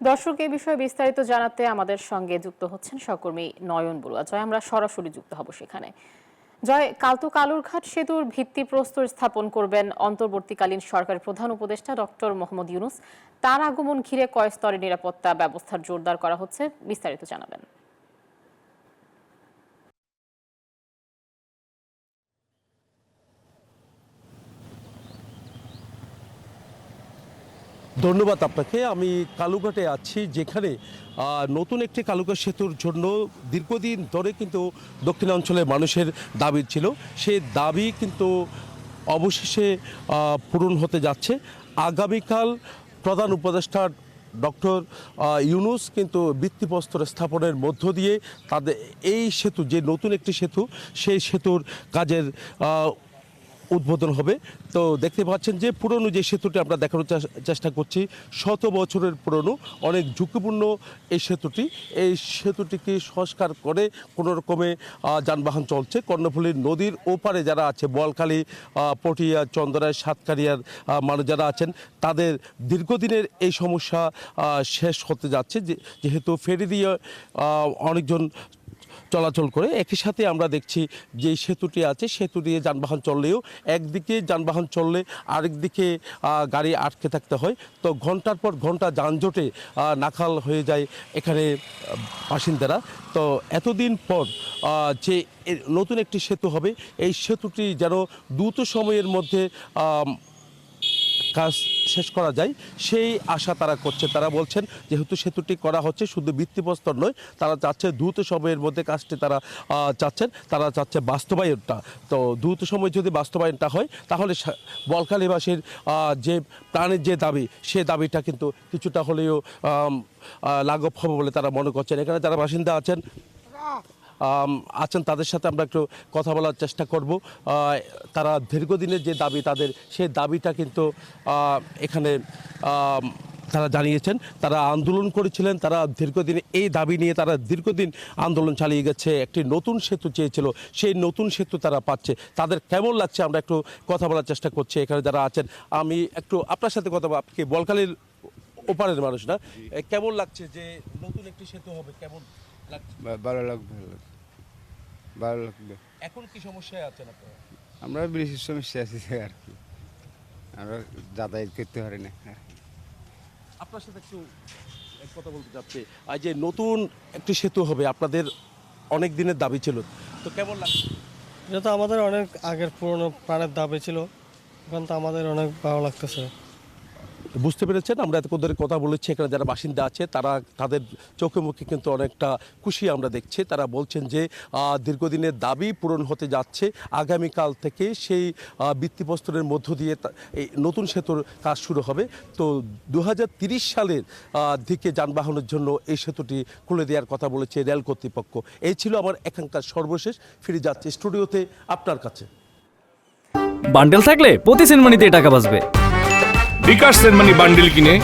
দর্শক এই বিষয়ে বিস্তারিত জানাতে আমাদের সঙ্গে যুক্ত হচ্ছেন সহকর্মী নয়ন বড়ুয়া। জয়, আমরা সরাসরি যুক্ত হব সেখানে। জয়, কালতো কালুরঘাট সেতুর ভিত্তিপ্রস্তর স্থাপন করবেন অন্তর্বর্তীকালীন সরকারের প্রধান উপদেষ্টা ডক্টর মোহাম্মদ ইউনূস। তার আগমন ঘিরে কয় স্তরে নিরাপত্তা ব্যবস্থা জোরদার করা হচ্ছে, বিস্তারিত জানাবেন। ধন্যবাদ আপনাকে। আমি কালুঘাটে আছি, যেখানে নতুন একটি কালুঘাট সেতুর জন্য দীর্ঘদিন ধরে কিন্তু দক্ষিণাঞ্চলের মানুষের দাবি ছিল। সেই দাবি কিন্তু অবশেষে পূরণ হতে যাচ্ছে। আগামীকাল প্রধান উপদেষ্টা ডক্টর ইউনূস কিন্তু ভিত্তিপ্রস্তর স্থাপনের মধ্য দিয়ে তাদের এই সেতু, যে নতুন একটি সেতু, সেই সেতুর কাজের উদ্বোধন হবে। তো দেখতে পাচ্ছেন যে পুরনো যে সেতুটি আমরা দেখানোর চেষ্টা করছি, শত বছরের পুরনো, অনেক ঝুঁকিপূর্ণ এই সেতুটি। এই সেতুটিকে সংস্কার করে কোনো রকমে যানবাহন চলছে। কর্ণফুলী নদীর ওপারে যারা আছে, বোয়ালখালী, পটিয়া, চন্দনায়, সাতকারিয়ার মানুষ যারা আছেন, তাদের দীর্ঘদিনের এই সমস্যা শেষ হতে যাচ্ছে, যেহেতু ফেরি দিয়ে অনেকজন চলাচল করে। একই সাথে আমরা দেখছি যে সেতুটি আছে, সেতু দিয়ে যানবাহন চললেও একদিকে যানবাহন চললে আরেকদিকে গাড়ি আটকে থাকতে হয়। তো ঘন্টার পর ঘন্টা যানজটে নাকাল হয়ে যায় এখানে বাসিন্দারা। তো এতদিন পর যে নতুন একটি সেতু হবে, এই সেতুটি যেন দ্রুত সময়ের মধ্যে কাজ শেষ করা যায়, সেই আশা তারা করছে। তারা বলছেন যেহেতু সেতুটি করা হচ্ছে শুধু ভিত্তিপ্রস্তর নয়, তারা চাচ্ছে দ্রুত সময়ের মধ্যে কাজটি তারা চাচ্ছে বাস্তবায়নটা। তো দ্রুত সময় যদি বাস্তবায়নটা হয়, তাহলে বোয়ালখালীবাসীর যে প্রাণের যে দাবি, সে দাবিটা কিন্তু কিছুটা হলেও লাঘব হবে বলে তারা মনে করছেন। এখানে যারা বাসিন্দা আছেন তাদের সাথে আমরা একটু কথা বলার চেষ্টা করব। তারা দীর্ঘদিনের যে দাবি, তাদের সেই দাবিটা কিন্তু এখানে তারা জানিয়েছেন। তারা আন্দোলন করেছিলেন, তারা দীর্ঘদিন এই দাবি নিয়ে তারা দীর্ঘদিন আন্দোলন চালিয়ে গেছে। একটি নতুন সেতু চেয়েছিল, সেই নতুন সেতু তারা পাচ্ছে। তাদের কেমন লাগছে আমরা একটু কথা বলার চেষ্টা করছি। এখানে যারা আছেন, আমি একটু আপনার সাথে কথা বলব। আপনি কি বোয়ালখালীর ওপারের মানুষ না? কেমন লাগছে যে নতুন একটি সেতু হবে? কেমন লাগছে? ভালো লাগবে, ভালো লাগবে। এখন কি সমস্যায় আছেন আপনারা? আমরা বেশি সমস্যা আছি আর কি, আমরা যাতায়াত করতে পারি না। আপনার সাথে একটু কথা বলতে চাচ্ছি। আর যে নতুন একটি সেতু হবে, আপনাদের অনেক দিনের দাবি ছিল, তো কেমন লাগছে? এটা তো আমাদের অনেক আগের পুরনো প্রাণের দাবি ছিল, এখন তো আমাদের অনেক ভালো লাগতেছে। বুঝতে পেরেছেন, আমরা এতক্ষণ ধরে কথা বলেছি। এখানে যারা বাসিন্দা আছে, তারা তাদের চোখে মুখে কিন্তু অনেকটা খুশি আমরা দেখছি। তারা বলছেন যে দীর্ঘদিনের দাবি পূরণ হতে যাচ্ছে। আগামীকাল থেকে সেই ভিত্তিপ্রস্তরের মধ্য দিয়ে এই নতুন সেতুর কাজ শুরু হবে। তো 2030 সালের দিকে যানবাহনের জন্য এই সেতুটি খুলে দেওয়ার কথা বলেছে রেল কর্তৃপক্ষ। এই ছিল আমার এখানকার সর্বশেষ। ফিরে যাচ্ছে স্টুডিওতে আপনার কাছে। বান্ডেল থাকলে প্রতি সেনমানিতে টাকা বাঁচবে। বিকাশ সেনমানি বান্ডিল কিনে